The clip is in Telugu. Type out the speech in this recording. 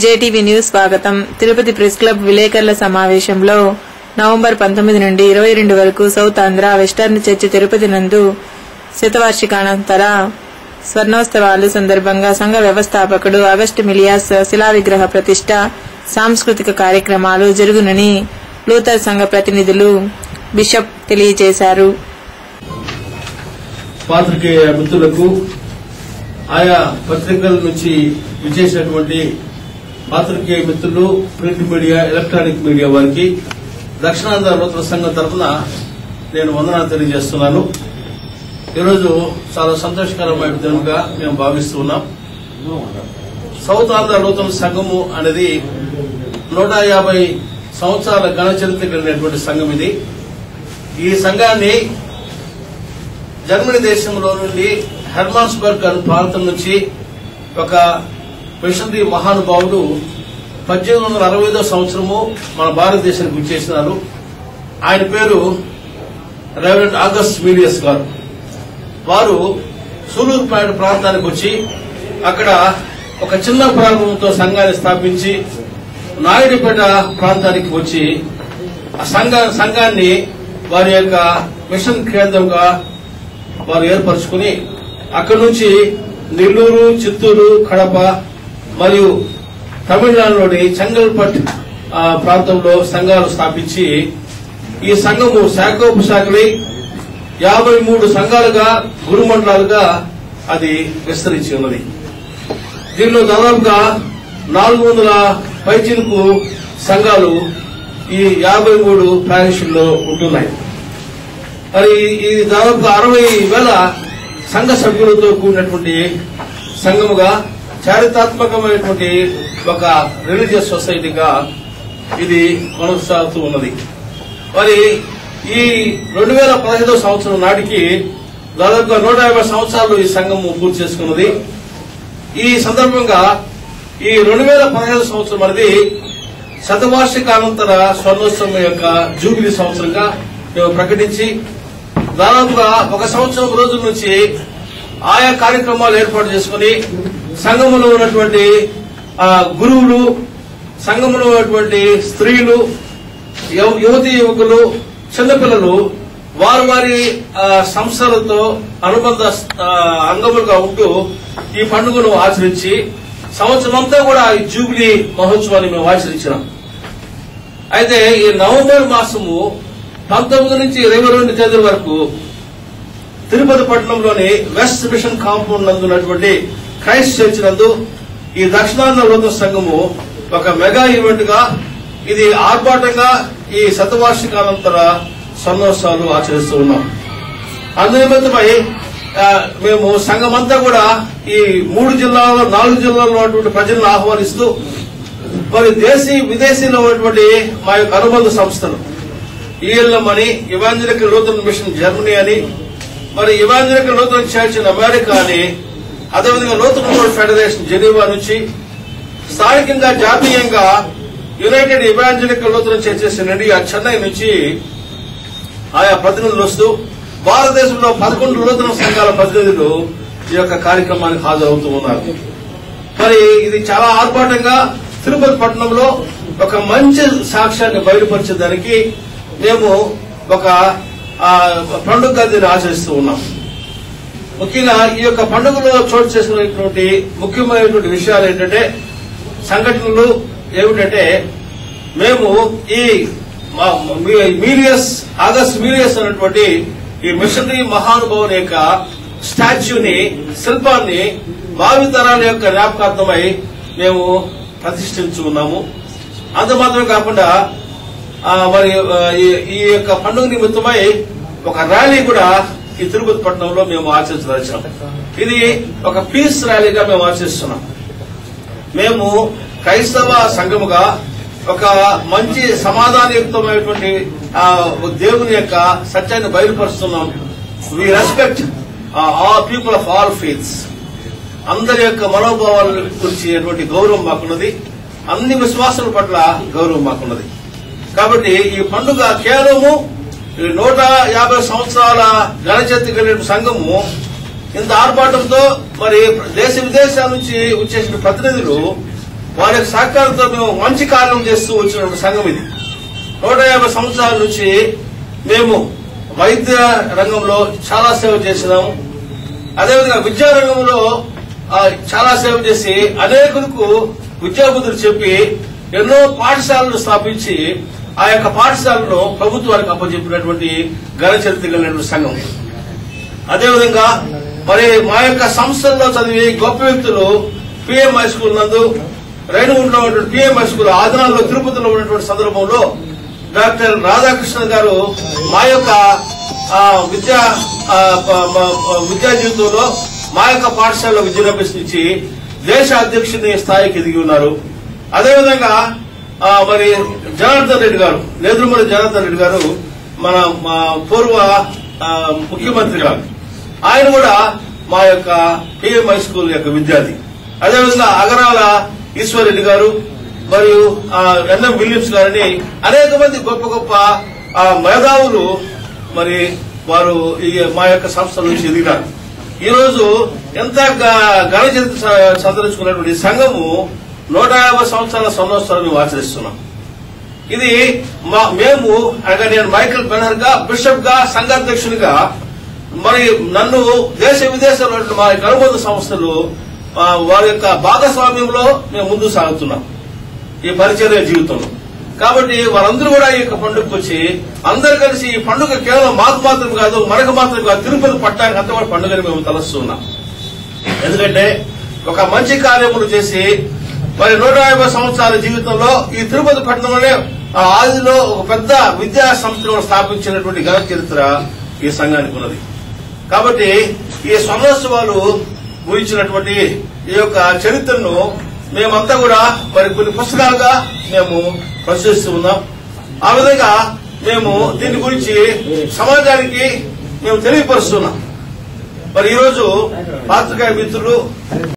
జేటీవీ న్యూస్ స్వాగతం. తిరుపతి ప్రెస్ క్లబ్ విలేకరుల సమావేశంలో నవంబర్ 19 నుండి 22 వరకు south Andhra western church Tirupati నందు శతవార్షికానంతర స్వర్ణోత్సవాలు సందర్భంగా సంఘ వ్యవస్థాపకుడు అగస్టు మిలియాస్ శిలా విగ్రహ ప్రతిష్ట, సాంస్కృతిక కార్యక్రమాలు జరుగునని లూథర్ సంఘ ప్రతినిధులు బిషప్ తెలియజేశారు. పాత్రికేయ మిత్రులకు, ఆయా పత్రికల నుంచి విచ్చేసినటువంటి పాత్రికేయ మిత్రులు, ప్రింట్ మీడియా, ఎలక్ట్రానిక్ మీడియా వారికి దక్షిణాంధ్ర నూతన సంఘం తరఫున నేను వందనాలు తెలియజేస్తున్నాను. ఈరోజు చాలా సంతోషకరమైన దినంగా మేము భావిస్తూ ఉన్నాం. సౌత్ ఆంధ్ర నూతన సంఘము అనేది 150 సంవత్సరాల ఘన చరిత్ర కలిగినటువంటి సంఘం ఇది. ఈ సంఘాన్ని జర్మనీ దేశంలో నుండి హెర్మాన్స్బర్గ్ అనే ప్రాంతం నుంచి ఒక మిషనరీ మహానుభావుడు 1865 సంవత్సరము మన భారతదేశానికి విచ్చేసినారు. ఆయన పేరు రెవరెండ్ ఆగస్ట్ మిలియస్ గారు. వారు సూలూరుపేట ప్రాంతానికి వచ్చి అక్కడ ఒక చిన్న ప్రారంభంతో సంఘాన్ని స్థాపించి నాయుడుపేట ప్రాంతానికి వచ్చి ఆ సంఘాన్ని వారి యొక్క మిషన్ కేంద్రంగా వారు ఏర్పరచుకుని అక్కడి నుంచి నెల్లూరు, చిత్తూరు, కడప మరియు తమిళనాడులోని చెంగల్పట్ ప్రాంతంలో సంఘాలు స్థాపించి ఈ సంఘము శాఖోపశాఖలై 53 సంఘాలుగా, గురుమండలాలుగా అది విస్తరించి ఉన్నది. దీనిలో దాదాపుగా 400 పైచిలకు సంఘాలు ఈ 53 ప్యారిష్ల్లో ఉంటున్నాయి. మరి ఇది దాదాపుగా 60,000 సంఘ సభ్యులతో కూడినటువంటి సంఘముగా, చారిత్రాత్మకమైనటువంటి ఒక రిలీజియస్ సొసైటీగా ఇది కొనసాగుతూ ఉన్నది. మరి ఈ 2015 సంవత్సరం నాటికి దాదాపుగా 150 సంవత్సరాలు ఈ సంఘము పూర్తి చేసుకున్నది. ఈ సందర్భంగా ఈ 2015 సంవత్సరం అనేది శతవార్షికానంతర స్వర్ణోత్సవం యొక్క జూబిలీ సంవత్సరంగా మేము ప్రకటించి దాదాపుగా 1 సంవత్సరం రోజుల నుంచి ఆయా కార్యక్రమాలు ఏర్పాటు చేసుకుని సంఘములో ఉన్నటువంటి గురువులు, సంఘములో ఉన్నటువంటి స్త్రీలు, యువతీ యువకులు, చిన్నపిల్లలు వారి సంస్థలతో అనుబంధ అంగములుగా ఉంటూ ఈ పండుగను ఆచరించి సంవత్సరం అంతా కూడా ఈ జూబిలీ మహోత్సవాన్ని మేము ఆచరించినాం. అయితే ఈ నవంబర్ మాసము 19 నుంచి 22 తేదీల వరకు తిరుపతి పట్టణంలోని వెస్ట్ మిషన్ కాంపౌండ్ నందు ఉన్నటువంటి క్రైస్ట్ చర్చ్ నందు ఈ దక్షిణాంధ్ర నూతన సంఘము ఒక మెగా ఈవెంట్ గా ఇది ఆర్భాటంగా ఈ శతవార్షికానంతర స్వర్ణోత్సవాలు ఆచరిస్తూ ఉన్నాం. అందునిమిత్తమై మేము సంఘమంతా కూడా ఈ 3 జిల్లాల్లో 4 జిల్లాల్లో ఉన్నటువంటి ప్రజలను ఆహ్వానిస్తూ మరి విదేశీలో ఉన్నటువంటి మా యొక్క అనుబంధ సంస్థలు ఈఎల్ఎం అని, ఇవాంజలికల్ లూథరన్ మిషన్ జర్మనీ అని, మరి evangelical Lutheran church in America అని, అదేవిధంగా లూథరన్ వరల్డ్ ఫెడరేషన్ జెనీవా నుంచి, స్థానికంగా జాతీయంగా United evangelical Lutheran churches in India Chennai నుంచి ఆయా ప్రతినిధులు వస్తూ భారతదేశంలో 11 లూథరన్ సంఘాల ప్రతినిధులు ఈ యొక్క కార్యక్రమానికి హాజరవుతూ ఉన్నారు. మరి ఇది చాలా ఆర్భాటంగా తిరుపతి పట్టణంలో ఒక మంచి సాక్ష్యాన్ని బయలుపరిచేదానికి మేము ఒక పండుగ దీన్ని ఆచరిస్తూ ఉన్నాం. ముఖ్యంగా ఈ యొక్క పండుగలో చోటు చేసుకునేటువంటి ముఖ్యమైనటువంటి విషయాలు ఏంటంటే, సంఘటనలు ఏమిటంటే, మేము ఈ ఆగస్ట్ మిలియస్ అనేటువంటి ఈ మిషనరీ మహానుభావుని యొక్క స్టాచ్యూని, శిల్పాన్ని భావితరాల యొక్క జ్ఞాపకార్థమై మేము ప్రతిష్ఠించుకున్నాము. అంత మాత్రమే కాకుండా మరి ఈ యొక్క పండుగ నిమిత్తమై ఒక ర్యాలీ కూడా ఈ తిరుపతి పట్టణంలో మేము ఆచరించదలిచాం. ఇది ఒక పీస్ ర్యాలీగా మేము ఆచరిస్తున్నాం. మేము క్రైస్తవ సంఘముగా ఒక మంచి సమాధానయుక్తమైనటువంటి దేవుని యొక్క సత్యాన్ని బయలుపరుస్తున్నాం. We respect all people of all faiths. అందరి యొక్క మనోభావాల గురించి గౌరవం మాకున్నది. అన్ని విశ్వాసాల పట్ల గౌరవం మాకున్నది. కాబట్టి ఈ పండుగ కేవలము 150 సంవత్సరాల ఘనచరిత్ర కలిగిన సంఘము ఇంత ఆర్భాటంతో మరి దేశ విదేశాల నుంచి వచ్చేసిన ప్రతినిధులు వారి యొక్క సహకారంతో మేము మంచి కార్యం చేస్తూ వచ్చిన సంఘం ఇది. 150 సంవత్సరాల నుంచి మేము వైద్య రంగంలో చాలా సేవ చేసినాము. అదేవిధంగా విద్యా రంగంలో చాలా సేవ చేసి అనేకులకు విద్యాబుద్ధులు చెప్పి ఎన్నో పాఠశాలను స్థాపించి ఆ యొక్క పాఠశాలను ప్రభుత్వానికి అప్పచెప్పినటువంటి ఘన చరిత్ర కలిగినటువంటి సంఘం. అదేవిధంగా మరి మా యొక్క సంస్థల్లో చదివి గొప్ప వ్యక్తులు పిఎం హై స్కూల్ నందు రేణుగుంటలో ఉన్నటువంటి పిఎం హై స్కూల్ ఆదినాల్లో తిరుపతిలో ఉన్నటువంటి సందర్భంలో డాక్టర్ రాధాకృష్ణ గారు మా యొక్క విద్యా జీవితంలో మా యొక్క పాఠశాలలో విద్యను అభ్యసించి దేశ అధ్యక్షుని స్థాయికి ఎదిగి ఉన్నారు. అదేవిధంగా మరి జనార్దన్ రెడ్డి గారు, నేదురుమల్లి జనార్దన్ రెడ్డి గారు మన పూర్వ ముఖ్యమంత్రి గారు, ఆయన కూడా మా యొక్క పిఎం హై స్కూల్ యొక్క విద్యార్థి. అదేవిధంగా అగరాల ఈశ్వర్ గారు మరియు ఎన్ఎం విలియమ్స్ గారిని అనేక మంది గొప్ప గొప్ప మేధావులు మరి వారు మా యొక్క సంస్థల నుంచి ఎదిగినారు. ఈ రోజు ఎంత ఘన చరిత్ర సంతరించుకున్నటువంటి సంఘము 150 సంవత్సరాల సంవత్సరాలు మేము ఆచరిస్తున్నాం. ఇది మేము అనగా నేను మైకేల్ బెనర్ గా, బిషప్ గా, సంఘాధ్యక్షునిగా మరి నన్ను దేశ విదేశాల్లో మా యొక్క అనుబంధ సంస్థలు వారి యొక్క భాగస్వామ్యంలో మేము ముందుకు సాగుతున్నాం ఈ పరిచర్య జీవితంలో. కాబట్టి వారందరూ కూడా ఈ యొక్క పండుగకు వచ్చి అందరూ కలిసి ఈ పండుగ కేవలం మాకు మాత్రం కాదు, మనకు మాత్రం కాదు, తిరుపతి పట్టణానికి అంతా కూడా పండుగని మేము తలస్తున్నాం. ఎందుకంటే ఒక మంచి కార్యములు చేసి మరి 150 సంవత్సరాల జీవితంలో ఈ తిరుపతి పట్టణంలోనే ఆదిలో ఒక పెద్ద విద్యా సంస్థను స్థాపించినటువంటి ఘన చరిత్ర ఈ సంఘానికి ఉన్నది. కాబట్టి ఈ స్వర్ణోత్సవాలు గురించినటువంటి ఈ యొక్క చరిత్రను మేమంతా కూడా మరి కొన్ని పుస్తకాలుగా మేము ప్రచురిస్తూ ఉన్నాం. ఆ విధంగా మేము దీని గురించి సమాజానికి మేము తెలియపరుస్తున్నాం. మరి ఈరోజు పాత్రికేయ మిత్రులు